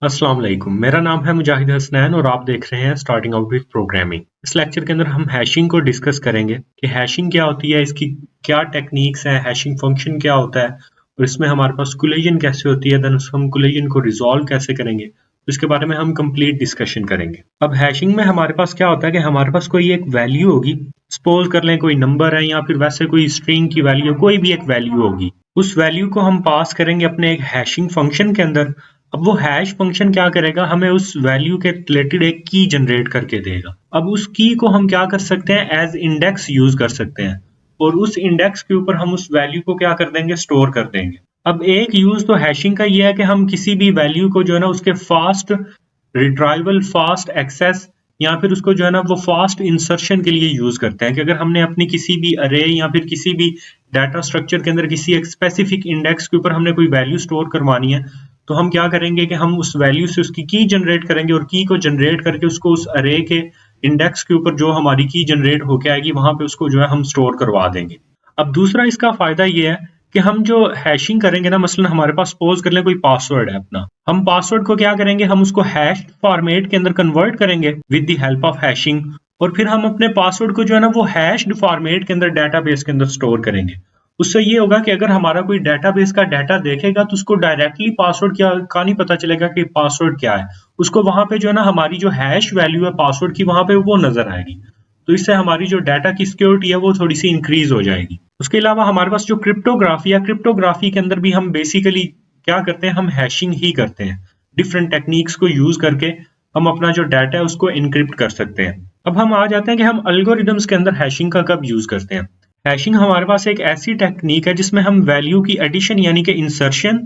अस्सलाम वालेकुम, मेरा नाम है मुजाहिद हसनैन और आप देख रहे हैं स्टार्टिंग आउट विद प्रोग्रामिंग। इस लेक्चर के अंदर हम हैशिंग को डिस्कस करेंगे कि हैशिंग क्या होती है, इसकी क्या टेक्निक्स हैं, हैशिंग फंक्शन क्या होता है और इसमें हमारे पास कोलिजन कैसे होती है, देन हम कोलिजन को रिजॉल्व कैसे करेंगे, तो इसके बारे में हम कंप्लीट डिस्कशन करेंगे। अब हैशिंग में हमारे पास क्या होता है कि हमारे पास कोई एक वैल्यू होगी, सपोज कर लें कोई नंबर है या फिर वैसे कोई स्ट्रिंग की वैल्यू, कोई भी एक वैल्यू होगी। उस वैल्यू को हम पास करेंगे अपने एक हैशिंग फंक्शन के अंदर। अब वो हैश फंक्शन क्या करेगा, हमें उस वैल्यू के रिलेटेड एक की जनरेट करके देगा। अब उस की को हम क्या कर सकते हैं, एज इंडेक्स यूज कर सकते हैं और उस इंडेक्स के ऊपर हम उस वैल्यू को क्या कर देंगे, स्टोर कर देंगे। अब एक यूज तो हैशिंग का ये है कि हम किसी भी वैल्यू को जो है ना उसके फास्ट रिट्राइवल, फास्ट एक्सेस या फिर उसको जो है ना वो फास्ट इंसर्शन के लिए यूज करते हैं कि अगर हमने अपनी किसी भी अरे या फिर किसी भी डाटा स्ट्रक्चर के अंदर किसी एक स्पेसिफिक इंडेक्स के ऊपर हमने कोई वैल्यू स्टोर करवानी है, तो हम क्या करेंगे कि हम उस वैल्यू से उसकी की जनरेट करेंगे और की को जनरेट करके उसको उस अरे के इंडेक्स के ऊपर जो हमारी की जनरेट होके आएगी वहां पे उसको जो है हम स्टोर करवा देंगे। अब दूसरा इसका फायदा ये है कि हम जो हैशिंग करेंगे ना, मसलन हमारे पास सपोज कर लें कोई पासवर्ड है अपना, हम पासवर्ड को क्या करेंगे, हम उसको हैश फॉर्मेट के अंदर कन्वर्ट करेंगे with the help of hashing और फिर हम अपने पासवर्ड को जो है ना वो हैश्ड फॉर्मेट के अंदर डेटाबेस के अंदर स्टोर करेंगे। उससे ये होगा कि अगर हमारा कोई डेटाबेस का डाटा देखेगा तो उसको डायरेक्टली पासवर्ड क्या का नहीं पता चलेगा कि पासवर्ड क्या है, उसको वहां पे जो है ना हमारी जो हैश वैल्यू है पासवर्ड की वहां पे वो नजर आएगी। तो इससे हमारी जो डाटा की सिक्योरिटी है वो थोड़ी सी इंक्रीज हो जाएगी। उसके अलावा हमारे पास जो क्रिप्टोग्राफी है, क्रिप्टोग्राफी के अंदर भी हम बेसिकली क्या करते हैं, हम हैशिंग ही करते हैं। डिफरेंट टेक्निक्स को यूज करके हम अपना जो डाटा है उसको इनक्रिप्ट कर सकते हैं। अब हम आ जाते हैं कि हम अल्गोरिदम्स के अंदर हैशिंग का कब यूज करते हैं। हैशिंग हमारे पास एक ऐसी टेक्निक है जिसमें हम वैल्यू की एडिशन यानी कि इंसर्शन,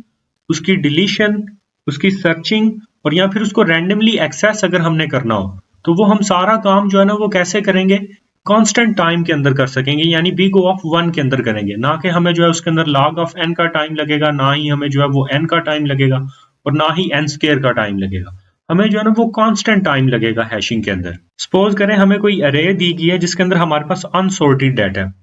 उसकी डिलीशन, उसकी सर्चिंग और या फिर उसको रैंडमली एक्सेस अगर हमने करना हो तो वो हम सारा काम जो है ना वो कैसे करेंगे, कांस्टेंट टाइम के अंदर कर सकेंगे, यानी big O ऑफ 1 के अंदर करेंगे। ना कि हमें जो है उसके अंदर log ऑफ n का टाइम लगेगा, ना ही हमें जो है वो n का टाइम लगेगा और ना ही n स्क्वायर का टाइम लगेगा। हमें जो है ना वो कांस्टेंट टाइम लगेगा हैशिंग के अंदर। सपोज करें हमें कोई अरे दी गई है जिसके अंदर हमारे पास अनसॉर्टेड डाटा है।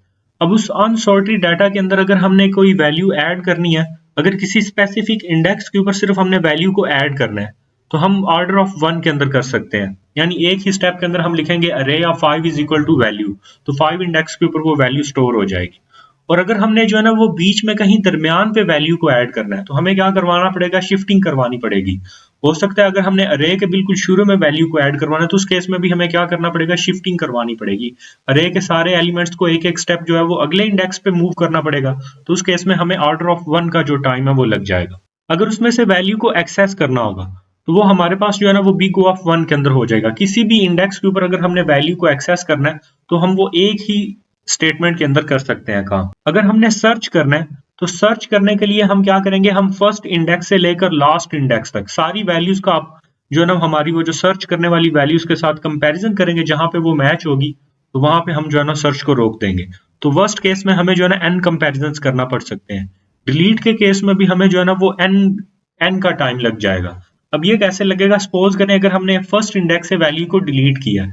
अब उस अनसॉर्टेड डाटा के अंदर अगर हमने कोई वैल्यू ऐड करनी है, अगर किसी स्पेसिफिक इंडेक्स के ऊपर सिर्फ हमने वैल्यू को ऐड करना है तो हम ऑर्डर ऑफ 1 के अंदर कर सकते हैं। यानी एक ही स्टेप के अंदर हम लिखेंगे array of 5 is equal to value, तो 5 इंडेक्स के ऊपर वो वैल्यू स्टोर हो जाएगी। और अगर हमने जो है ना वो बीच में कहीं दरमियान पे वैल्यू को ऐड करना है तो हमें क्या करवाना पड़ेगा, शिफ्टिंग करवानी पड़ेगी। हो सकता है अगर हमने अरे के बिल्कुल शुरू में वैल्यू को ऐड करवाना है तो उस केस में भी हमें क्या करना पड़ेगा, शिफ्टिंग करवानी पड़ेगी। अरे के सारे एलिमेंट्स को एक एक स्टेप जो है वो अगले इंडेक्स पे मूव करना पड़ेगा, तो उस केस में हमें ऑर्डर ऑफ 1 का जो टाइम है वो लग जाएगा। अगर उसमें से वैल्यू को एक्सेस करना होगा तो वो हमारे पास जो है ना वो big O ऑफ 1 के अंदर हो जाएगा। किसी भी इंडेक्स के ऊपर अगर हमने वैल्यू को एक्सेस करना है तो हम वो एक ही स्टेटमेंट के अंदर कर सकते हैं काम। अगर हमने सर्च करना है तो सर्च करने के लिए हम क्या करेंगे, हम फर्स्ट इंडेक्स से लेकर लास्ट इंडेक्स तक सारी वैल्यूज का आप जो है ना हमारी वो जो सर्च करने वाली वैल्यूज के साथ कंपैरिजन करेंगे, जहां पे वो मैच होगी तो वहां पे हम जो है ना सर्च को रोक देंगे। तो वर्स्ट केस में हमें जो है ना n कंपैरिजन करना पड़ सकते हैं। डिलीट के केस में भी हमें जो है ना वो n का टाइम लग जाएगा। अब ये कैसे लगेगा, सपोज करें अगर हमने फर्स्ट इंडेक्स से वैल्यू को डिलीट किया,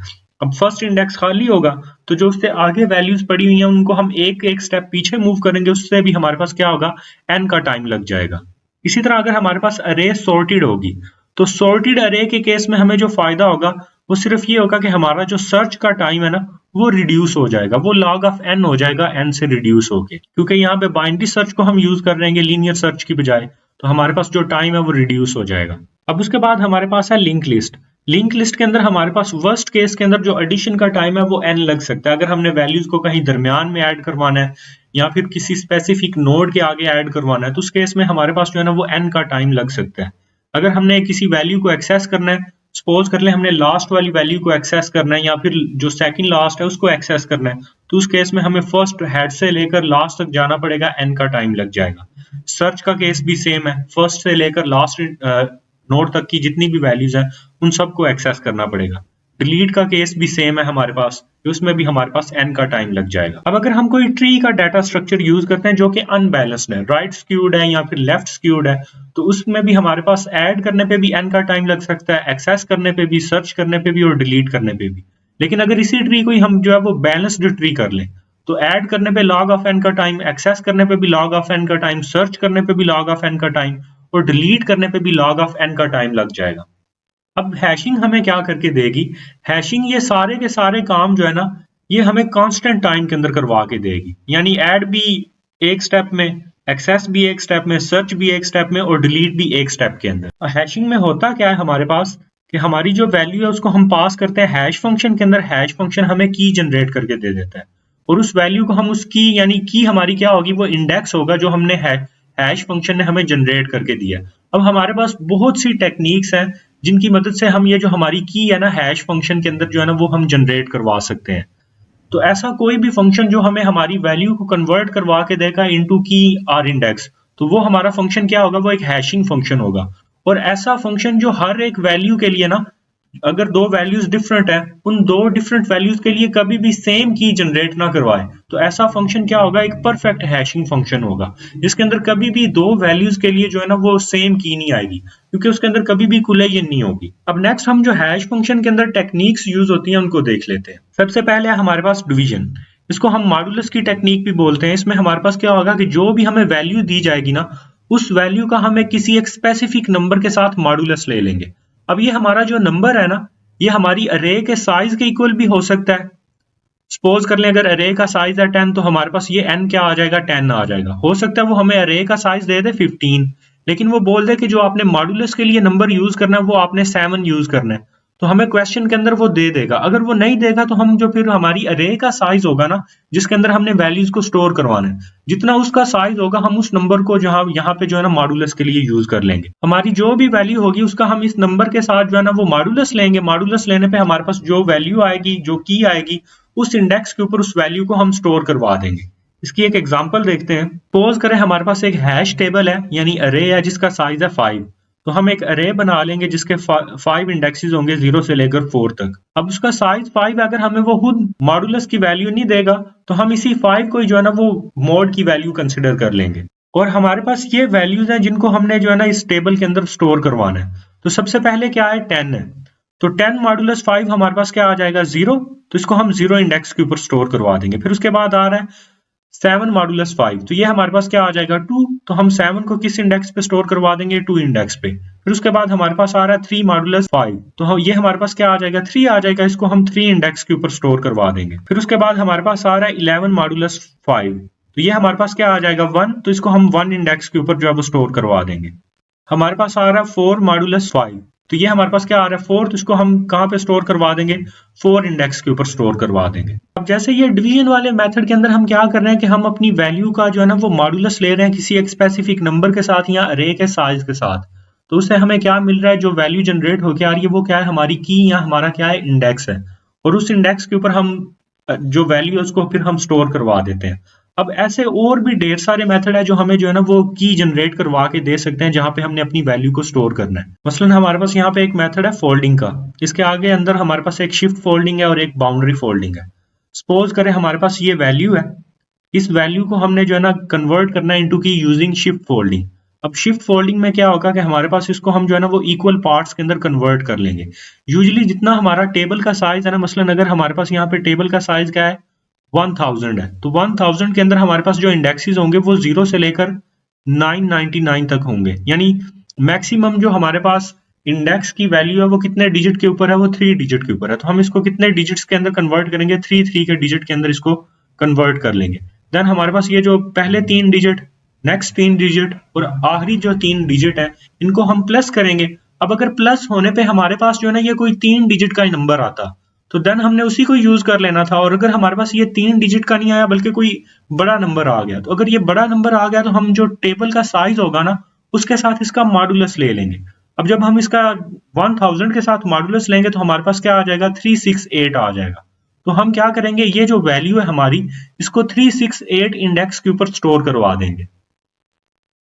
अब फर्स्ट इंडेक्स खाली होगा तो जो उससे आगे वैल्यूज पड़ी हुई हैं उनको हम एक एक स्टेप पीछे मूव करेंगे, उससे भी हमारे पास क्या होगा, n का टाइम लग जाएगा। इसी तरह अगर हमारे पास अरे सॉर्टेड होगी तो सॉर्टेड अरे के केस में हमें जो फायदा होगा वो सिर्फ ये होगा कि हमारा जो सर्च का टाइम है ना वो रिड्यूस हो जाएगा, वो log ऑफ n हो जाएगा n से रिड्यूस होके, क्योंकि यहाँ पे बाइनरी सर्च को हम यूज कर रहे हैं लीनियर सर्च की बजाय, तो हमारे पास जो टाइम है वो रिड्यूस हो जाएगा। अब उसके बाद हमारे पास है लिंक लिस्ट। लिंक लिस्ट के अंदर हमारे पास वर्स्ट केस के अंदर जो एडिशन का टाइम है वो n लग सकता है। अगर हमने वैल्यूज को कहीं दरमियान में ऐड करवाना है या फिर किसी स्पेसिफिक नोड के आगे ऐड करवाना है तो उस केस में हमारे पास जो है ना वो n का टाइम लग सकता है। अगर हमने किसी वैल्यू को एक्सेस करना है, सपोज कर ले हमने लास्ट वाली वैल्यू को एक्सेस करना है या फिर जो सेकंड लास्ट है उसको एक्सेस करना है, तो उस केस में हमें फर्स्ट हेड से लेकर लास्ट तक जाना पड़ेगा, n का टाइम लग जाएगा। सर्च का केस भी सेम है, फर्स्ट से लेकर लास्ट नोड तक की जितनी भी वैल्यूज हैं उन सबको एक्सेस करना पड़ेगा। डिलीट का केस भी सेम है हमारे पास, उसमें भी हमारे पास n का टाइम लग जाएगा। अब अगर हम कोई ट्री का डाटा स्ट्रक्चर यूज करते हैं जो कि अनबैलेंस्ड है, राइट स्क्यूड है या फिर लेफ्ट स्क्यूड है, तो उसमें भी हमारे पास ऐड करने पे भी n का टाइम लग सकता है, एक्सेस करने पे भी, सर्च करने पे भी और डिलीट करने पे भी। लेकिन अगर इसी ट्री को हम जो है वो बैलेंस्ड ट्री कर लें तो ऐड करने पे log ऑफ n का टाइम, एक्सेस करने पे भी log ऑफ n का टाइम, सर्च करने पे भी log ऑफ n का टाइम और डिलीट करने पे भी log ऑफ n का टाइम लग जाएगा। अब हैशिंग हमें क्या करके देगी, हैशिंग ये सारे के सारे काम जो है ना ये हमें कांस्टेंट टाइम के अंदर करवा के देगी। यानी ऐड भी एक स्टेप में, एक्सेस भी एक स्टेप में, सर्च भी एक स्टेप में और डिलीट भी एक स्टेप के अंदर। हैशिंग में होता क्या है हमारे पास कि हमारी जो वैल्यू है उसको हम पास करते हैं हैश फंक्शन के अंदर। हैश फंक्शन हमें की जनरेट करके दे देता है और उस वैल्यू को हम उसकी यानी की हमारी क्या होगी, वो इंडेक्स होगा जो हमने हैश फंक्शन ने हमें जनरेट करके दिया। अब हमारे पास बहुत सी टेक्निक्स हैं जिनकी मदद से हम ये जो हमारी की है ना हैश फंक्शन के अंदर जो है ना वो हम जनरेट करवा सकते हैं। तो ऐसा कोई भी फंक्शन जो हमें हमारी वैल्यू को कन्वर्ट करवा के देगा इनटू की आर इंडेक्स, तो वो हमारा फंक्शन क्या होगा, वो एक हैशिंग फंक्शन होगा। और ऐसा फंक्शन जो हर एक वैल्यू के लिए ना, अगर दो वैल्यूज डिफरेंट है, उन दो डिफरेंट वैल्यूज के लिए कभी भी सेम की जनरेट ना करवाए, तो ऐसा फंक्शन क्या होगा, एक परफेक्ट हैशिंग फंक्शन होगा जिसके अंदर कभी भी दो वैल्यूज के लिए जो है ना वो सेम की नहीं आएगी, क्योंकि उसके अंदर कभी भी कुलयन नहीं होगी। अब नेक्स्ट हम जो हैश फंक्शन के अंदर टेक्निक्स यूज होती हैं उनको देख लेते हैं। सबसे पहले है हमारे पास डिवीजन, इसको हम मॉडुलस की टेक्निक भी बोलते हैं। इसमें हमारे पास क्या होगा कि जो भी हमें वैल्यू दी जाएगी ना, उस वैल्यू का हमें किसी एक स्पेसिफिक नंबर के साथ मॉडुलस ले लेंगे। अब ये हमारा जो नंबर है ना, ये हमारी अरे के साइज के इक्वल भी हो सकता है। सपोज कर लें अगर अरे का साइज है 10, तो हमारे पास ये n क्या आ जाएगा, 10 आ जाएगा। हो सकता है वो हमें अरे का साइज दे दे 15, लेकिन वो बोल दे कि जो आपने मॉडुलस के लिए नंबर यूज करना है वो आपने 7 यूज करना है, तो हमें क्वेश्चन के अंदर वो दे देगा। अगर वो नहीं देगा तो हम जो फिर हमारी अरे का साइज होगा ना, जिसके अंदर हमने वैल्यूज को स्टोर करवाना है, जितना उसका साइज होगा हम उस नंबर को जहां यहाँ पे जो है ना मॉडुलस के लिए यूज कर लेंगे। हमारी जो भी वैल्यू होगी उसका हम इस नंबर के साथ जो है ना वो मॉडुलस लेंगे। मॉडुलस लेने पे हमारे पास जो वैल्यू आएगी, जो की आएगी, उस इंडेक्स के ऊपर उस वैल्यू को हम स्टोर करवा देंगे। इसकी एक एग्जांपल देखते हैं। सपोज करें हमारे पास एक हैश टेबल है यानी अरे है जिसका साइज है 5, तो हम एक अरे बना लेंगे जिसके 5 इंडेक्सेस होंगे 0 से लेकर 4 तक। अब उसका साइज 5 है, अगर हमें वो खुद मॉडुलस की वैल्यू नहीं देगा तो हम इसी 5 को जो है ना वो मॉड की वैल्यू कंसिडर कर लेंगे। और हमारे पास ये वैल्यूज हैं जिनको हमने जो है ना इस टेबल के अंदर स्टोर करवाना है। तो सबसे पहले क्या है, 10 है, तो 10 मॉडुलस 5 हमारे पास क्या आ जाएगा, 0, तो इसको हम 0 इंडेक्स के ऊपर स्टोर करवा देंगे। फिर उसके बाद आ रहा है 7 मॉडुलस 5, तो ये हमारे पास क्या आ जाएगा 2, तो हम 7 को किस इंडेक्स पे स्टोर करवा देंगे, 2 इंडेक्स पे। फिर उसके बाद हमारे पास आ रहा है 3 मॉडुलस 5, तो ये हमारे पास क्या आ जाएगा, 3 आ जाएगा, इसको हम 3 इंडेक्स के ऊपर स्टोर करवा देंगे। फिर उसके बाद हमारे पास आ रहा है 11 मॉडुलस 5, तो ये हमारे पास क्या आ जाएगा 1, तो इसको हम 1 इंडेक्स के ऊपर जो है वो स्टोर करवा देंगे। हमारे पास आ रहा है 4 मॉडुलस 5, तो ये हमारे पास क्या आ रहा है 4, तो इसको हम कहाँ पे स्टोर करवा देंगे, 4 इंडेक्स के ऊपर स्टोर करवा देंगे। अब जैसे ये डिवीजन वाले मेथड के अंदर हम क्या कर रहे हैं कि हम अपनी वैल्यू का जो है ना वो मॉडुलस ले रहे हैं किसी एक स्पेसिफिक नंबर के साथ या अरे के साइज के साथ। तो उससे हमें क्या मिल रहा है, जो वैल्यू जनरेट होकर आ रही है वो क्या है, हमारी की या हमारा क्या है, इंडेक्स है। और उस इंडेक्स के ऊपर हम जो वैल्यू है उसको फिर हम स्टोर करवा देते हैं। अब ऐसे और भी ढेर सारे मेथड है जो हमें जो है ना वो की जनरेट करवा के दे सकते हैं जहां पे हमने अपनी वैल्यू को स्टोर करना है। मसलन हमारे पास यहाँ पे एक मेथड है फोल्डिंग का, इसके आगे अंदर हमारे पास एक शिफ्ट फोल्डिंग है और एक बाउंड्री फोल्डिंग है। सपोज करें हमारे पास ये वैल्यू है, इस वैल्यू को हमने जो है ना कन्वर्ट करना है इनटू की यूजिंग शिफ्ट फोल्डिंग। अब शिफ्ट फोल्डिंग में क्या होगा कि हमारे पास इसको हम जो है ना वो इक्वल पार्ट्स के अंदर कन्वर्ट कर लेंगे। यूजुअली जितना हमारा टेबल का साइज है ना, मसलन अगर हमारे पास यहाँ पे टेबल का साइज क्या है 1000 है, तो 1000 के अंदर हमारे पास जो इंडेक्सेस होंगे वो 0 से लेकर 999 तक होंगे। यानी मैक्सिमम जो हमारे पास इंडेक्स की वैल्यू है वो कितने डिजिट के ऊपर है, वो 3 डिजिट के ऊपर है। तो हम इसको कितने डिजिट्स के अंदर कन्वर्ट करेंगे, 3 के डिजिट के अंदर इसको कन्वर्ट कर लेंगे। देन हमारे पास ये जो पहले 3 डिजिट, नेक्स्ट 3 डिजिट और आखिरी जो 3 डिजिट है, इनको हम प्लस करेंगे। अब अगर प्लस होने पे हमारे पास जो है ना ये कोई 3 डिजिट का नंबर आता तो देन हमने उसी को यूज कर लेना था। और अगर हमारे पास ये 3 डिजिट का नहीं आया बल्कि कोई बड़ा नंबर आ गया, तो अगर ये बड़ा नंबर आ गया तो हम जो टेबल का साइज होगा ना उसके साथ इसका मॉडुलस ले लेंगे। अब जब हम इसका 1000 के साथ मॉडुलस लेंगे तो हमारे पास क्या आ जाएगा, 368 आ जाएगा। तो हम क्या करेंगे, ये जो वैल्यू है हमारी, इसको 368 इंडेक्स के ऊपर स्टोर करवा देंगे।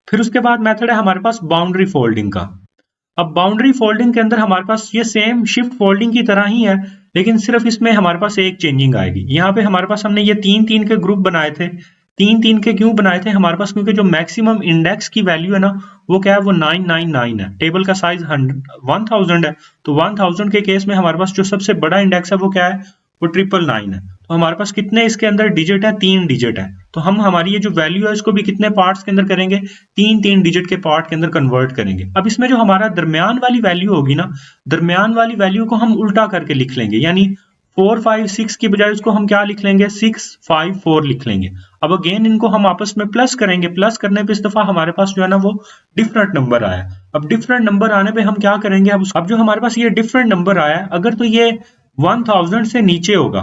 फिर उसके बाद मेथड है हमारे पास बाउंड्री फोल्डिंग का। अब बाउंड्री फोल्डिंग के अंदर हमारे पास ये सेम शिफ्ट फोल्डिंग की तरह ही है, लेकिन सिर्फ इसमें हमारे पास एक चेंजिंग आएगी। यहाँ पे हमारे पास हमने ये 3 के ग्रुप बनाए थे। 3 के क्यों बनाए थे हमारे पास, क्योंकि जो मैक्सिमम इंडेक्स की वैल्यू है ना वो क्या है, वो 999 है। टेबल का साइज 1000 है, तो 1000 के केस में हमारे पास जो सबसे बड़ा इंडेक्स है वो क्या है, वो 999 है। तो हमारे पास कितने इसके अंदर डिजिट है, 3 डिजिट है। तो हम हमारी ये जो वैल्यू है इसको भी कितने पार्ट्स के अंदर करेंगे, 3 डिजिट के पार्ट के अंदर कन्वर्ट करेंगे। अब इसमें जो हमारा दरमियान वाली वैल्यू होगी ना, दरमियान वाली वैल्यू को हम उल्टा करके लिख लेंगे, यानी 456 की बजाय उसको हम क्या लिख लेंगे, 654 लिख लेंगे। अब अगेन इनको हम आपस में प्लस करेंगे, प्लस करने पे इस दफा हमारे पास जो है ना वो डिफरेंट नंबर आया। अब डिफरेंट नंबर आने पे हम क्या करेंगे, अब जो हमारे पास ये डिफरेंट नंबर आया, अगर तो ये 1000 से नीचे होगा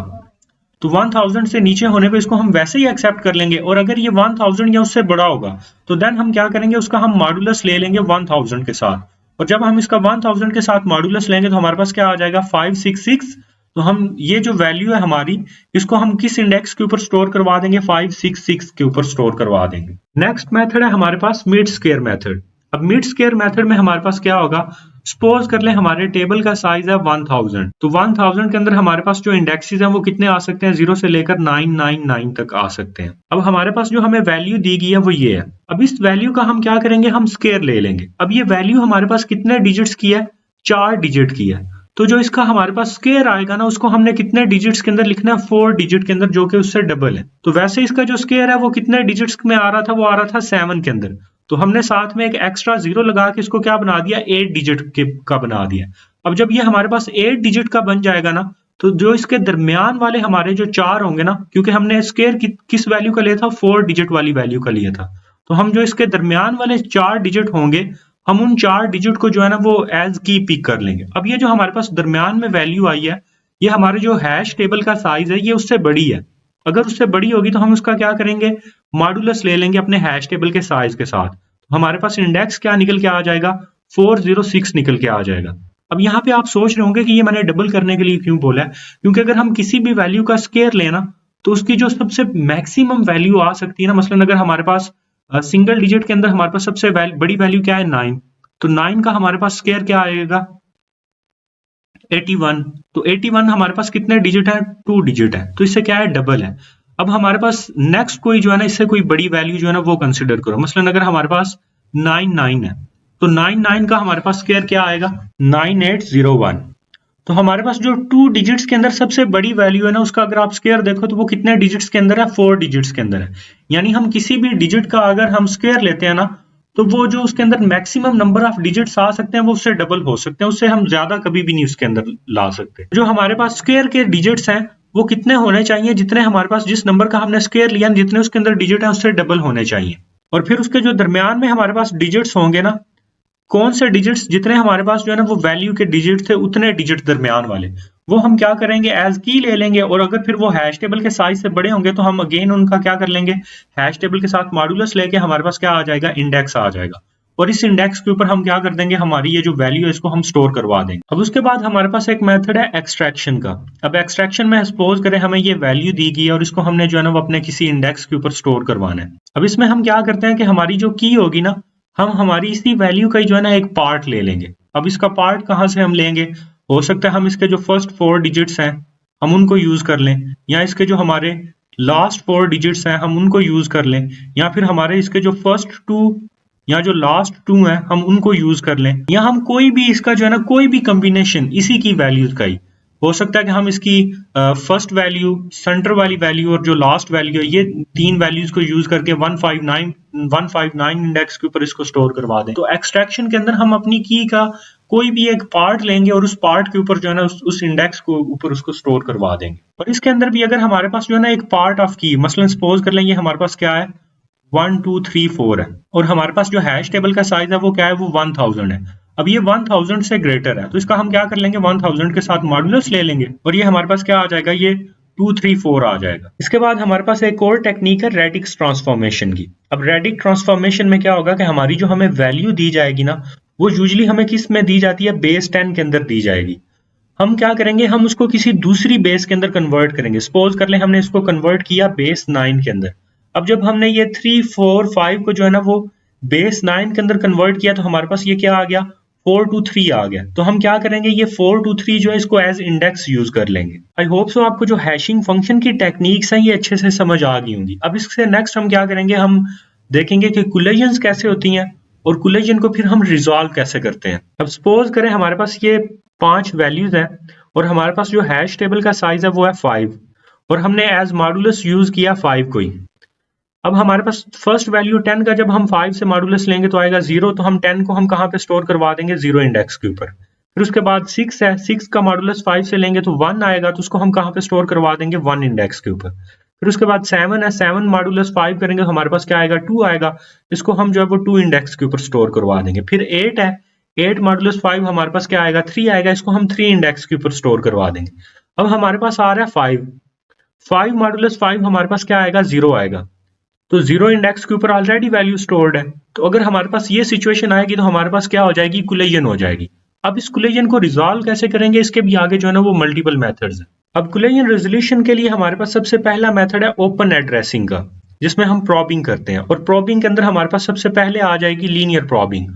तो 1000 से नीचे होने पे इसको हम वैसे ही एक्सेप्ट कर लेंगे, और अगर ये 1000 या उससे बड़ा होगा तो देन हम क्या करेंगे, उसका हम मॉडुलस ले लेंगे 1000 के साथ। और जब हम इसका 1000 के साथ मॉडुलस लेंगे तो हमारे पास क्या आ जाएगा, 566। तो हम ये जो वैल्यू है हमारी, इसको हम किस इंडेक्स के ऊपर स्टोर करवा देंगे, 566 के ऊपर स्टोर करवा देंगे। नेक्स्ट मेथड है हमारे पास मिड स्क्वायर मेथड। अब मिड स्क्वायर मेथड में हमारे पास क्या होगा, सपोज कर लें हमारे टेबल का साइज है 1000, तो 1000 के अंदर हमारे पास जो इंडेक्सेस हैं वो कितने आ सकते हैं, 0 से लेकर 999 तक आ सकते हैं। अब हमारे पास जो हमें वैल्यू दी गई है वो ये है। अब इस वैल्यू का हम क्या करेंगे, हम स्क्वायर ले लेंगे। अब ये वैल्यू हमारे पास कितने डिजिट्स की है, 4 डिजिट की है। तो जो इसका हमारे पास स्क्वायर आएगा ना, उसको हमने कितने डिजिट्स के अंदर लिखना है, 4 डिजिट के अंदर, जो कि उससे डबल है। तो वैसे इसका जो स्क्वायर है वो कितने डिजिट्स में आ रहा था, वो आ रहा था 7 के अंदर। तो हमने साथ में एक एक्स्ट्रा 0 लगा के इसको क्या बना दिया, 8 डिजिट का बना दिया। अब जब ये हमारे पास 8 डिजिट का बन जाएगा ना, तो जो इसके दरमियान वाले हमारे जो 4 होंगे ना, क्योंकि हमने स्क्वायर किस वैल्यू का लिया था, 4 डिजिट वाली वैल्यू का लिया था, तो हम जो इसके दरमियान वाले 4 डिजिट होंगे, हम उन 4 डिजिट को जो है ना वो एज की पिक कर लेंगे। अब ये जो हमारे पास दरमियान में वैल्यू आई है, ये हमारे जो हैश टेबल का साइज है ये उससे बड़ी है। अगर उससे बड़ी होगी तो हम उसका क्या करेंगे, मॉडुलस ले लेंगे अपने हैश टेबल के साइज के साथ। तो हमारे पास इंडेक्स क्या निकल के आ जाएगा, 406 निकल के आ जाएगा। अब यहाँ पे आप सोच रहे होंगे कि ये मैंने डबल करने के लिए क्यों बोला है, क्योंकि अगर हम किसी भी वैल्यू का स्क्वायर लेना तो उसकी जो सबसे मैक्सिमम वैल्यू आ सकती है ना, मसलन अगर हमारे पास सिंगल डिजिट के अंदर हमारे पास सबसे बड़ी वैल्यू क्या है, 9, तो 9 का हमारे पास स्क्वायर क्या आएगा, 81। तो 81 हमारे पास कितने डिजिट है, 2 डिजिट है, तो इससे क्या है, डबल है। अब हमारे पास नेक्स्ट कोई जो है ना, इससे कोई बड़ी वैल्यू जो है ना वो कंसिडर करो। मसलन अगर हमारे पास 99 है, तो 99 का हमारे पास स्क्वायर क्या आएगा, 9801। तो हमारे पास जो 2 डिजिट्स के अंदर सबसे बड़ी वैल्यू है ना, उसका अगर आप स्क्वायर देखो तो वो कितने डिजिट्स के अंदर है, 4 डिजिट्स के अंदर है। यानी हम किसी भी डिजिट का अगर हम स्क्वायर लेते हैं ना, तो वो जो उसके अंदर मैक्सिमम नंबर ऑफ डिजिट्स आ सकते हैं वो उससे डबल हो सकते हैं, उससे हम ज्यादा कभी भी नहीं उसके अंदर ला सकते। जो हमारे पास स्क्वायर के डिजिट्स हैं वो कितने होने चाहिए, जितने हमारे पास जिस नंबर का हमने स्क्वायर लिया, जितने उसके अंदर डिजिट है उससे डबल होने चाहिए। और फिर उसके जो दरमियान में हमारे पास डिजिट्स होंगे ना, कौन से डिजिट्स, जितने हमारे पास जो है ना वो वैल्यू के डिजिट थे, उतने डिजिट दरमियान वाले वो हम क्या करेंगे, एज की ले लेंगे। और अगर फिर वो हैश टेबल के साइज से बड़े होंगे तो हम अगेन उनका क्या कर लेंगे, हैश टेबल के साथ मॉडुलस लेके हमारे पास क्या आ जाएगा, इंडेक्स आ जाएगा। और इस इंडेक्स के ऊपर हम क्या कर देंगे, हमारी ये जो वैल्यू है इसको हम स्टोर करवा देंगे। अब उसके बाद हमारे पास एक मेथड है एक्सट्रैक्शन का। अब एक्सट्रैक्शन में सपोज करें हमें ये वैल्यू दी गई है और इसको हमने जो है ना वो अपने किसी इंडेक्स के ऊपर स्टोर करवाना है। अब इसमें हम क्या करते हैं कि हमारी जो की होगी ना, हम हमारी इसी वैल्यू का ही जो है ना एक पार्ट ले लेंगे। अब इसका पार्ट कहाँ से हम लेंगे, हो सकता है हम इसके जो फर्स्ट 4 डिजिट्स हैं हम उनको यूज कर लें, या इसके जो हमारे लास्ट 4 डिजिट्स हैं हम उनको यूज कर लें, या फिर हमारे इसके जो फर्स्ट 2 या जो लास्ट 2 हैं हम उनको यूज कर लें, या हम कोई भी इसका जो है ना कोई भी कॉम्बिनेशन इसी की वैल्यूज का ही हो सकता है कि हम इसकी फर्स्ट वैल्यू, सेंटर वाली वैल्यू और जो लास्ट वैल्यू है, ये 3 वैल्यूज को यूज करके 159 इंडेक्स के ऊपर इसको स्टोर करवा दें। तो एक्सट्रैक्शन के अंदर हम अपनी की का कोई भी एक पार्ट लेंगे और उस पार्ट के ऊपर जो है ना उस इंडेक्स को ऊपर उसको स्टोर करवा देंगे। और इसके अंदर भी अगर हमारे पास जो है ना एक पार्ट ऑफ की, मसलन सपोज कर लें ये हमारे पास क्या है, 1 2 3 4 है, और हमारे पास जो हैश टेबल का साइज है वो क्या है, वो 1000 है। अब ये 1000 से ग्रेटर है, तो इसका हम क्या कर लेंगे, 1000 के साथ मॉडुलस ले लेंगे और ये हमारे पास क्या आ जाएगा, ये 234 आ जाएगा। इसके बाद हमारे पास एक और टेक्निक है रेडिक्स ट्रांसफॉर्मेशन की। अब रेडिक्स ट्रांसफॉर्मेशन में क्या होगा कि हमारी जो हमें वैल्यू दी जाएगी ना, वो यूजुअली हमें किस में दी जाती है, बेस 10 के अंदर दी जाएगी। हम क्या करेंगे, हम उसको किसी दूसरी बेस के अंदर कन्वर्ट करेंगे। सपोज कर लें हमने इसको कन्वर्ट किया बेस 9 के अंदर। अब जब हमने ये 3 4 5 को जो है ना वो बेस 9 के अंदर कन्वर्ट किया, तो हमारे पास ये क्या आ गया, 4 2 3 आ गया। तो हम क्या करेंगे, ये 4 2 3 जो है इसको एज इंडेक्स यूज कर लेंगे। आई होप सो आपको जो हैशिंग फंक्शन की टेक्निक्स हैं ये अच्छे से समझ आ गई होंगी। अब इससे नेक्स्ट हम क्या करेंगे, हम देखेंगे कि कोलिजन्स कैसे होती हैं और कोलिजन को फिर हम रिजॉल्व कैसे करते हैं। अब सपोज करें हमारे पास ये 5 वैल्यूज हैं और हमारे पास जो हैश टेबल का साइज है वो है 5, और हमने एज मॉडुलस यूज किया 5 को ही। अब हमारे पास फर्स्ट वैल्यू 10 का जब हम 5 से मॉडुलस लेंगे तो आएगा 0, तो हम 10 को हम कहाँ पे स्टोर करवा देंगे 0 इंडेक्स के ऊपर। फिर उसके बाद 6 है, 6 का मॉडुलस 5 से लेंगे तो 1 आएगा, तो उसको हम कहाँ पे स्टोर करवा देंगे 1 इंडेक्स के ऊपर। फिर उसके बाद 7 है, 7 मॉडुलस 5 करेंगे तो हमारे पास क्या आएगा 2 आएगा, इसको हम जो है वो 2 इंडेक्स के ऊपर स्टोर करवा देंगे। फिर 8 है, 8 मॉडुलस 5 हमारे पास क्या आएगा 3 आएगा, इसको हम 3 इंडेक्स के ऊपर स्टोर करवा देंगे। अब हमारे पास आ रहा है 5, 5 मॉडुलस 5 हमारे पास क्या आएगा 0 आएगा, तो 0 इंडेक्स के ऊपर ऑलरेडी वैल्यू स्टोर्ड है। तो अगर हमारे पास ये सिचुएशन आएगी तो हमारे पास क्या हो जाएगी, कोलिजन हो जाएगी। अब इस कोलिजन को रिजॉल्व कैसे करेंगे, इसके भी आगे जो है ना वो मल्टीपल मेथड्स हैं। अब कोलिजन रेजोल्यूशन के लिए हमारे पास सबसे पहला मेथड है ओपन एड्रेसिंग का, जिसमें हम प्रॉबिंग करते हैं, और प्रॉबिंग के अंदर हमारे पास सबसे पहले आ जाएगी लीनियर प्रॉबिंग,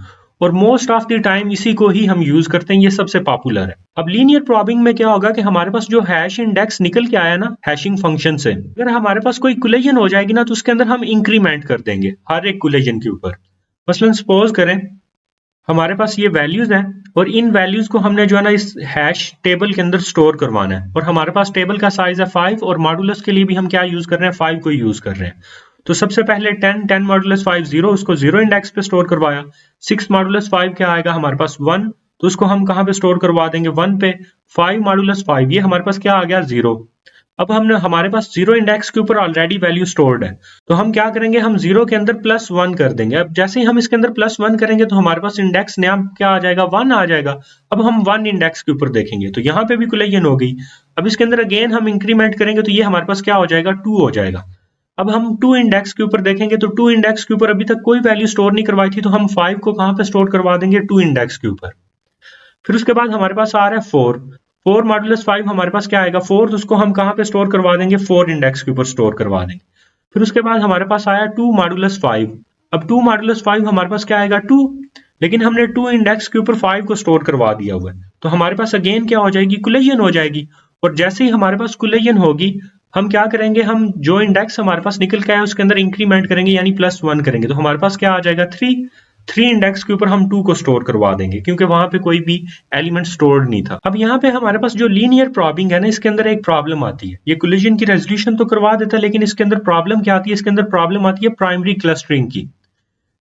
और मोस्ट ऑफ द टाइम इसी को ही हम यूज करते हैं, ये सबसे पॉपुलर है। अब लीनियर प्रॉबिंग में क्या होगा कि हमारे पास जो हैश इंडेक्स निकल के आया ना हैशिंग फंक्शन से, अगर हमारे पास कोई कोलिजन हो जाएगी ना तो उसके अंदर हम इंक्रीमेंट कर देंगे हर एक कोलिजन के ऊपर। मसलन सपोज करें हमारे पास ये वैल्यूज हैं, और इन वैल्यूज को हमने जो है ना इस हैश टेबल के अंदर स्टोर करवाना है, और हमारे पास टेबल का साइज है 5, और मॉडुलस के लिए भी हम क्या यूज कर रहे हैं 5 को यूज कर रहे हैं। तो सबसे पहले 10 मॉडुलस 5 0, उसको 0 इंडेक्स पे स्टोर करवाया। 6 मॉडुलस 5 क्या आएगा हमारे पास 1, तो उसको हम कहाँ पे स्टोर करवा देंगे 1 पे। 5 मॉडुलस 5 ये हमारे पास क्या आ गया 0। अब हमने हमारे पास 0 इंडेक्स के ऊपर ऑलरेडी वैल्यू स्टोर्ड है, तो हम क्या करेंगे हम 0 के अंदर +1 कर देंगे। अब जैसे ही हम इसके अंदर +1 करेंगे तो हमारे पास इंडेक्स नया क्या आ जाएगा 1 आ जाएगा। अब हम 1 इंडेक्स के ऊपर देखेंगे तो यहाँ पे भी कोलिजन हो गई। अब इसके अंदर अगेन हम इंक्रीमेंट करेंगे तो ये हमारे पास क्या हो जाएगा 2 हो जाएगा। अब हम 2 इंडेक्स के ऊपर देखेंगे तो 2 इंडेक्स के ऊपर अभी तक कोई वैल्यू स्टोर नहीं करवाई थी, तो हम 5 को कहाँ पे स्टोर करवा देंगे 2 इंडेक्स के ऊपर। फिर उसके बाद हमारे पास आ रहा है 4 मॉडुलस 5 हमारे पास क्या आएगा 4, तो उसको हम कहाँ पे स्टोर करवा देंगे 4 इंडेक्स के ऊपर स्टोर करवा देंगे। फिर उसके बाद हमारे पास आया 2 मॉडुलस 5। अब 2 मॉडुलस 5 हमारे पास क्या आएगा 2, लेकिन हमने 2 इंडेक्स के ऊपर 5 को स्टोर करवा दिया हुआ है, तो हमारे पास अगेन क्या हो जाएगी कोलिजन हो जाएगी। और जैसे ही हमारे पास कोलिजन होगी हम क्या करेंगे, हम जो इंडेक्स हमारे पास निकल के आया उसके अंदर इंक्रीमेंट करेंगे, यानी +1 करेंगे, तो हमारे पास क्या आ जाएगा 3 इंडेक्स के ऊपर हम 2 को स्टोर करवा देंगे, क्योंकि वहां पे कोई भी एलिमेंट स्टोर्ड नहीं था। अब यहाँ पे हमारे पास जो लीनियर प्रॉबिंग है ना, इसके अंदर एक प्रॉब्लम आती है। ये कोलिजन की रेजोल्यूशन तो करवा देता है, लेकिन इसके अंदर प्रॉब्लम क्या आती है, इसके अंदर प्रॉब्लम आती है प्राइमरी क्लस्टरिंग की।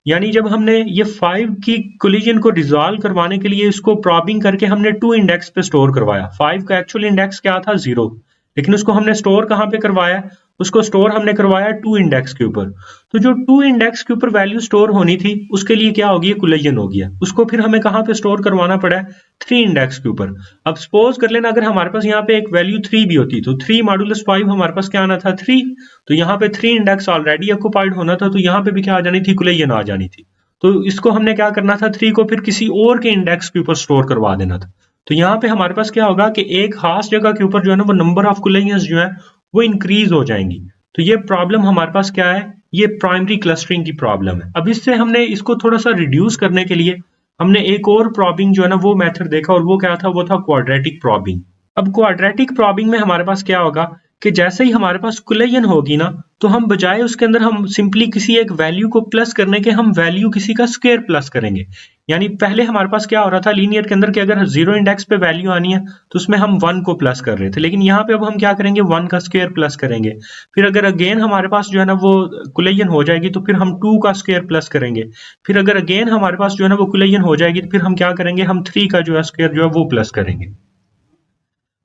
यानी जब हमने ये 5 की कोलिजन को रिजॉल्व करवाने के लिए इसको प्रॉबिंग करके हमने 2 इंडेक्स पे स्टोर करवाया। 5 का एक्चुअल इंडेक्स क्या था 0, लेकिन उसको हमने स्टोर कहाँ पे करवाया, उसको स्टोर हमने करवाया 2 इंडेक्स के ऊपर। तो जो 2 इंडेक्स के ऊपर वैल्यू स्टोर होनी थी उसके लिए क्या हो गया कोलिजन हो गया, उसको फिर हमें कहाँ पे स्टोर करवाना पड़ा है 3 इंडेक्स के ऊपर। अब सपोज कर लेना अगर हमारे पास यहाँ पे एक वैल्यू 3 भी होती, तो 3 मॉडुलस 5 हमारे पास क्या आना था 3, तो यहाँ पे 3 इंडेक्स ऑलरेडी ऑक्युपाइड होना था, तो यहाँ पे भी क्या आ जानी थी कोलिजन आ जानी थी। तो इसको हमने क्या करना था 3 को फिर किसी और के इंडेक्स के ऊपर स्टोर करवा देना था। तो यहाँ पे हमारे पास क्या होगा कि एक खास जगह के ऊपर जो है ना वो नंबर ऑफ कोलिजन्स जो है वो इंक्रीज हो जाएंगी। तो ये प्रॉब्लम हमारे पास क्या है, ये प्राइमरी क्लस्टरिंग की प्रॉब्लम है। अब इससे हमने इसको थोड़ा सा रिड्यूस करने के लिए हमने एक और प्रॉबिंग जो है ना वो मेथड देखा, और वो क्या था, वो था क्वाड्रेटिक प्रॉबिंग। अब क्वाड्रेटिक प्रॉबिंग में हमारे पास क्या होगा कि जैसे ही हमारे पास कोलिजन होगी ना, तो हम बजाय उसके अंदर हम सिंपली किसी एक वैल्यू को प्लस करने के हम वैल्यू किसी का स्क्वायर प्लस करेंगे। यानी पहले हमारे पास क्या हो रहा था लीनियर के अंदर कि अगर 0 इंडेक्स पे वैल्यू आनी है तो उसमें हम 1 को प्लस कर रहे थे, लेकिन यहाँ पे अब हम क्या करेंगे 1 का स्क्वायर प्लस करेंगे। फिर अगर अगेन हमारे पास जो है ना वो कोलिजन हो जाएगी तो फिर हम 2 का स्क्वायर प्लस करेंगे। फिर अगर अगेन हमारे पास जो है ना वो कोलिजन हो जाएगी तो फिर हम क्या करेंगे, हम 3 का जो है स्क्वायर जो है वो प्लस करेंगे।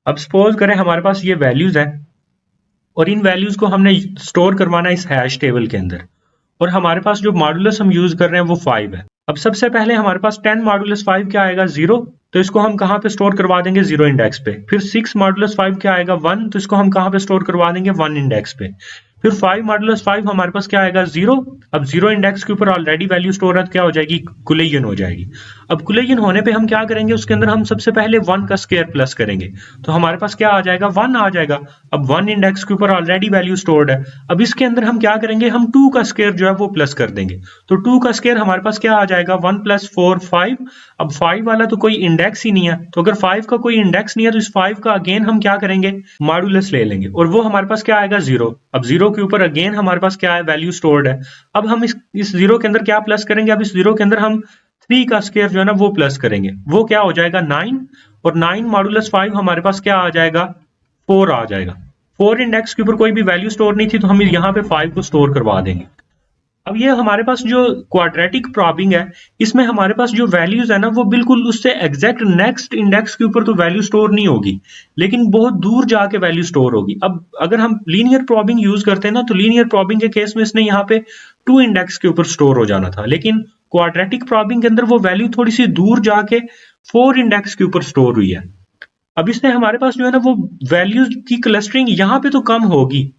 अब सपोज करें हमारे पास ये वैल्यूज है, और इन वैल्यूज को हमने स्टोर करवाना है इस हैश टेबल के अंदर, और हमारे पास जो मॉडुलस हम यूज कर रहे हैं वो 5 है। अब सबसे पहले हमारे पास 10 मॉडुलस 5 क्या आएगा 0, तो इसको हम कहाँ पे स्टोर करवा देंगे 0 इंडेक्स पे। फिर 6 मॉडुलस 5 क्या आएगा 1, तो इसको हम कहाँ पे स्टोर करवा देंगे 1 इंडेक्स पे। फिर 5 मॉडुलस 5 हमारे पास क्या आएगा 0। अब 0 इंडेक्स के ऊपर ऑलरेडी वैल्यू स्टोर है, क्या हो जाएगी कोलिजन हो जाएगी। अब कोलिजन होने पे हम क्या करेंगे, उसके अंदर हम सबसे पहले 1 का स्क्वायर प्लस करेंगे, तो हमारे पास क्या आ जाएगा 1 आ जाएगा। अब 1 इंडेक्स के ऊपर ऑलरेडी वैल्यू स्टोर्ड है। अब इसके अंदर हम क्या करेंगे, हम 2 का स्क्वायर जो है वो प्लस कर देंगे, तो 2 का स्क्वायर हमारे पास क्या आ जाएगा 1 + 4 5। अब 5 वाला तो कोई इंडेक्स ही नहीं है, तो अगर 5 का कोई इंडेक्स नहीं है तो इस 5 का अगेन हम क्या करेंगे मॉडुलस ले लेंगे, और वो हमारे पास क्या आएगा 0। अब 0 के ऊपर अगेन हमारे पास क्या है वैल्यू स्टोर्ड है। अब हम इस 0 के अंदर क्या प्लस करेंगे, अब इस 0 के अंदर हम 3 का स्क्वायर जो है ना वो प्लस करेंगे, वो क्या हो जाएगा 9, और 9 मॉडुलस 5 हमारे पास क्या आ जाएगा 4 आ जाएगा। 4 इंडेक्स के ऊपर कोई भी वैल्यू स्टोर नहीं थी, तो हम यहाँ पे 5 को स्टोर करवा देंगे। अब ये हमारे पास जो क्वाड्रेटिक प्रॉबिंग है, इसमें हमारे पास जो वैल्यूज है ना, वो बिल्कुल उससे एग्जैक्ट नेक्स्ट इंडेक्स के ऊपर तो वैल्यू स्टोर नहीं होगी, लेकिन बहुत दूर जाके वैल्यू स्टोर होगी। अब अगर हम लीनियर प्रॉबिंग यूज करते हैं ना, तो लीनियर प्रॉबिंग के केस में इसने यहाँ पे 2 इंडेक्स के ऊपर स्टोर हो जाना था, लेकिन क्वाड्रेटिक प्रॉबिंग के अंदर वो वैल्यू थोड़ी सी दूर जाके 4 इंडेक्स के ऊपर स्टोर हुई है। अब इसने हमारे पास जो है ना, वो वैल्यूज की क्लस्टरिंग यहाँ पे तो कम होगी,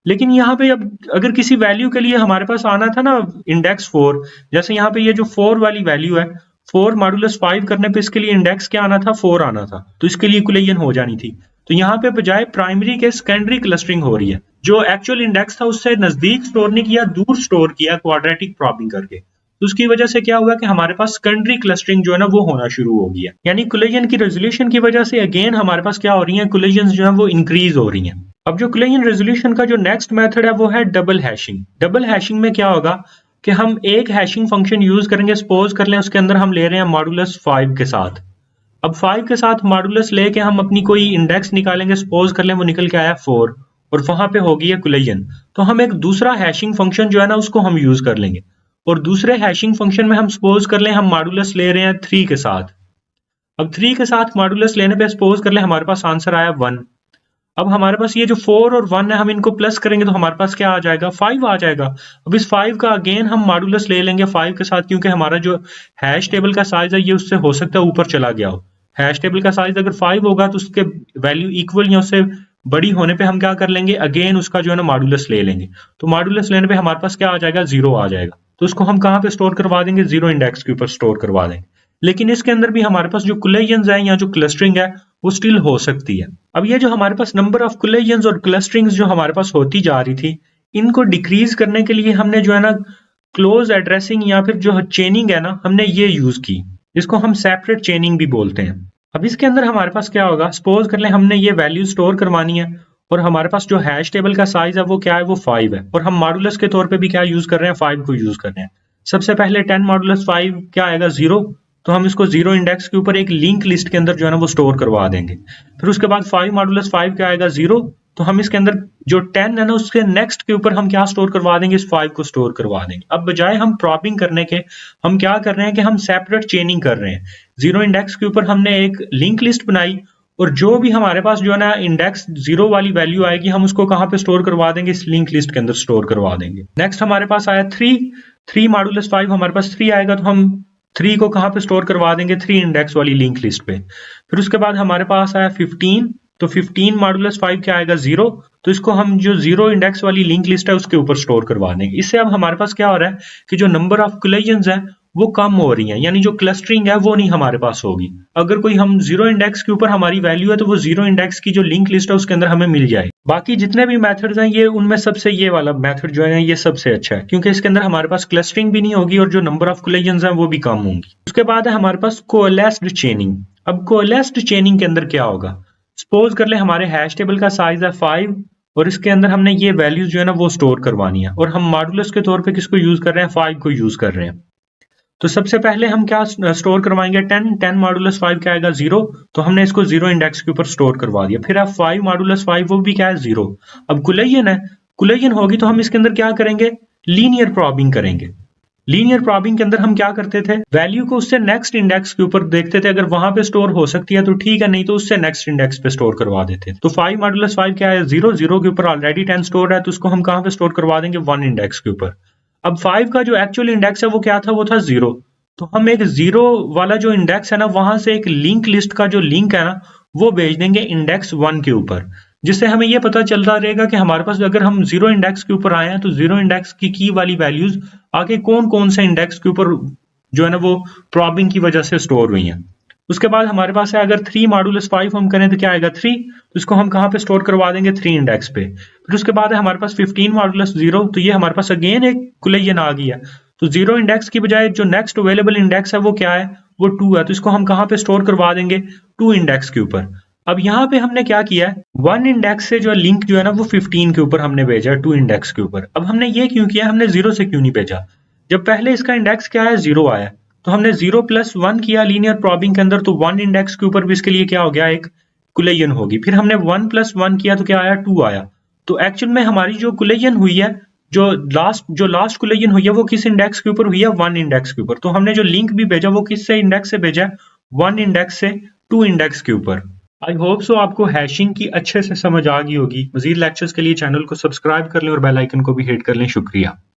लेकिन यहाँ पे अब अगर किसी वैल्यू के लिए हमारे पास आना था ना इंडेक्स 4, जैसे यहाँ पे ये जो 4 वाली वैल्यू है, 4 मॉडुलस 5 करने पे इसके लिए इंडेक्स क्या आना था, 4 आना था, तो इसके लिए इक्विलिजन हो जानी थी। तो यहाँ पे बजाय प्राइमरी के सेकेंडरी क्लस्टरिंग हो रही है, जो एक्चुअल इंडेक्स था उससे नजदीक स्टोर नहीं किया, दूर स्टोर किया क्वाड्रेटिक प्रॉबिंग करके। तो उसकी वजह से क्या हुआ कि हमारे पास सेकेंडरी क्लस्टरिंग जो है ना वो होना शुरू हो गया, यानी कोलिजन की रेजोल्यूशन की वजह से अगेन हमारे पास क्या हो रही है, कोलिजन जो है वो इंक्रीज हो रही है। अब जो कोलिजन रेजोल्यूशन का जो नेक्स्ट मेथड है वो है डबल हैशिंग। डबल हैशिंग में क्या होगा कि हम एक हैशिंग फंक्शन यूज करेंगे, सपोज कर लें उसके अंदर हम ले रहे हैं मॉडुलस 5 के साथ। अब 5 के साथ मॉडुलस लेके हम अपनी कोई इंडेक्स निकालेंगे, सपोज कर लें वो निकल के आया 4, और वहां पे होगी है कोलिजन, तो हम एक दूसरा हैशिंग फंक्शन जो है ना उसको हम यूज कर लेंगे, और दूसरे हैशिंग फंक्शन में हम सपोज कर लें हम मॉडुलस ले रहे हैं 3 के साथ। अब 3 के साथ मॉडुलस लेने पे सपोज कर लें हमारे पास आंसर आया 1। अब हमारे पास ये जो 4 और 1 है, हम इनको प्लस करेंगे तो हमारे पास क्या आ जाएगा, 5 आ जाएगा। अब इस 5 का अगेन हम मॉडुलस ले लेंगे 5 के साथ, क्योंकि हमारा जो हैश टेबल का साइज है ये उससे हो सकता है ऊपर चला गया हो। हैश टेबल का साइज अगर 5 होगा तो उसके वैल्यू इक्वल या उससे बड़ी होने पे हम क्या कर लेंगे, अगेन उसका जो है ना मॉडुलस ले लेंगे। तो मॉडुलस लेने पे हमारे पास क्या आ जाएगा, 0 आ जाएगा। तो उसको हम कहाँ पे स्टोर करवा देंगे, 0 इंडेक्स के ऊपर स्टोर करवा देंगे। लेकिन इसके अंदर भी हमारे पास जो कोलिजन्स है या जो क्लस्टरिंग है वो स्टिल हो सकती है। अब ये जो हमारे पास नंबर ऑफ कोलिजन्स और क्लस्टरिंग्स जो हमारे पास होती जा रही थी, इनको डिक्रीज करने के लिए हमने जो है ना क्लोज एड्रेसिंग या फिर जो चेनिंग है ना, हमने ये यूज की, जिसको हम सेपरेट चेनिंग भी बोलते हैं। अब इसके अंदर हमारे पास क्या होगा, सपोज कर ले हमने ये वैल्यू स्टोर करवानी है, और हमारे पास जो हैश टेबल का साइज है वो क्या है, वो 5 है, और हम मॉडुलस के तौर पे भी क्या यूज कर रहे हैं, 5 को यूज कर रहे हैं। सबसे पहले 10 मॉडुलस 5 क्या आएगा, 0, तो हम इसको 0 इंडेक्स के ऊपर एक लिंक लिस्ट के अंदर जो है ना वो स्टोर करवा देंगे। फिर उसके बाद 5 मॉडुलस 5 क्या आएगा, 0, तो हम इसके अंदर जो 10 है ना उसके नेक्स्ट के ऊपर हम क्या स्टोर करवा देंगे, इस 5 को स्टोर करवा देंगे। अब बजाय हम प्रॉपिंग करने के हम क्या कर रहे हैं कि हम सेपरेट चेनिंग कर रहे हैं। 0 इंडेक्स के ऊपर हमने एक लिंक लिस्ट बनाई, और जो भी हमारे पास जो है ना इंडेक्स 0 वाली वैल्यू आएगी हम उसको कहाँ पे स्टोर करवा देंगे, इस लिंक लिस्ट के अंदर स्टोर करवा देंगे। नेक्स्ट हमारे पास आया 3 मॉडुलस 5, हमारे पास 3 आएगा, तो हम 3 को कहाँ पे स्टोर करवा देंगे, 3 इंडेक्स वाली लिंक लिस्ट पे। फिर उसके बाद हमारे पास आया 15, तो 15 मॉडुलस 5 क्या आएगा, 0, तो इसको हम जो 0 इंडेक्स वाली लिंक लिस्ट है उसके ऊपर स्टोर करवा देंगे। इससे अब हमारे पास क्या हो रहा है कि जो नंबर ऑफ कोलिजन्स है वो कम हो रही है, यानी जो क्लस्टरिंग है वो नहीं हमारे पास होगी। अगर कोई हम 0 इंडेक्स के ऊपर हमारी वैल्यू है तो वो 0 इंडेक्स की जो लिंक लिस्ट है उसके अंदर हमें मिल जाए। बाकी जितने भी मेथड्स हैं ये उनमें सबसे ये वाला मेथड जो है ये सबसे अच्छा है, क्योंकि इसके अंदर हमारे पास क्लस्टरिंग भी नहीं होगी और जो नंबर ऑफ कोलिजन्स हैं वो भी कम होंगी। उसके बाद है हमारे पास कोलेस्ड चेनिंग। अब कोलेस्ड चेनिंग के अंदर क्या होगा, सपोज कर ले हमारे हैश टेबल का साइज है 5, और इसके अंदर हमने ये वैल्यूज जो है ना वो स्टोर करवानी है, और हम मॉडुलस के तौर पे किसको यूज कर रहे हैं, 5 को यूज कर रहे हैं। तो सबसे पहले हम क्या स्टोर करवाएंगे, 10 मॉडुलस 5 क्या आएगा, 0, तो हमने इसको 0 इंडेक्स के ऊपर स्टोर करवा दिया। फिर अब 5 मॉडुलस 5 वो भी क्या है, 0। अब कोलिजन है, कोलिजन होगी तो हम इसके अंदर क्या करेंगे, लीनियर प्रॉबिंग करेंगे। लीनियर प्रॉबिंग के अंदर हम क्या करते थे, वैल्यू को उससे नेक्स्ट इंडेक्स के ऊपर देखते थे, अगर वहां पे स्टोर हो सकती है तो ठीक है, नहीं तो उससे नेक्स्ट इंडेक्स पे स्टोर करवा देते। तो 5 मॉडुलस 5 क्या है, 0 के ऊपर ऑलरेडी 10 स्टोर है, तो उसको हम कहां पे स्टोर करवा देंगे, 1 इंडेक्स के ऊपर। अब 5 का जो एक्चुअल इंडेक्स है वो क्या था, वो था 0, तो हम एक 0 वाला जो इंडेक्स है ना वहां से एक लिंक लिस्ट का जो लिंक है ना वो भेज देंगे इंडेक्स 1 के ऊपर, जिससे हमें ये पता चलता रहेगा कि हमारे पास अगर हम 0 इंडेक्स के ऊपर आए हैं तो 0 इंडेक्स की वाली वैल्यूज आगे कौन कौन से इंडेक्स के ऊपर जो है ना वो प्रॉबिंग की वजह से स्टोर हुई हैं। उसके बाद हमारे पास है अगर 3 मॉडुलस 5 हम करें तो क्या आएगा, 3, तो इसको हम कहाँ पे स्टोर करवा देंगे, 3 इंडेक्स पे। फिर उसके बाद है हमारे पास 15 मॉडुलस 0, तो ये हमारे पास अगेन एक कोलिजन आ गई है, तो 0 इंडेक्स की बजाय जो नेक्स्ट अवेलेबल इंडेक्स है वो क्या है, वो 2 है, तो इसको हम कहाँ पे स्टोर करवा देंगे, 2 इंडेक्स के ऊपर। अब यहाँ पे हमने क्या किया है, 1 इंडेक्स से जो लिंक जो है ना वो 15 के ऊपर हमने भेजा है, 2 इंडेक्स के ऊपर। अब हमने ये क्यों किया, हमने 0 से क्यों नहीं भेजा, जब पहले इसका इंडेक्स क्या है, 0 आया, तो हमने 0 + 1 किया लीनियर प्रॉबिंग के अंदर, तो 1 इंडेक्स के ऊपर भी इसके लिए क्या हो गया, एक कोलिजन होगी। फिर हमने 1 + 1 किया तो क्या आया, 2 आया, तो एक्चुअल में हमारी जो कोलिजन हुई है, जो लास्ट कोलिजन हुई है वो किस इंडेक्स के ऊपर हुई है? 1 इंडेक्स के ऊपर। तो हमने जो लिंक भी भेजा वो किस से इंडेक्स से भेजा है? 1 इंडेक्स से 2 इंडेक्स के ऊपर। आई होप सो आपको हैशिंग की अच्छे से समझ आ गई होगी। मजीद लेक्चर्स के लिए चैनल को सब्सक्राइब कर लें और बेल आइकन को भी हिट कर लें। शुक्रिया।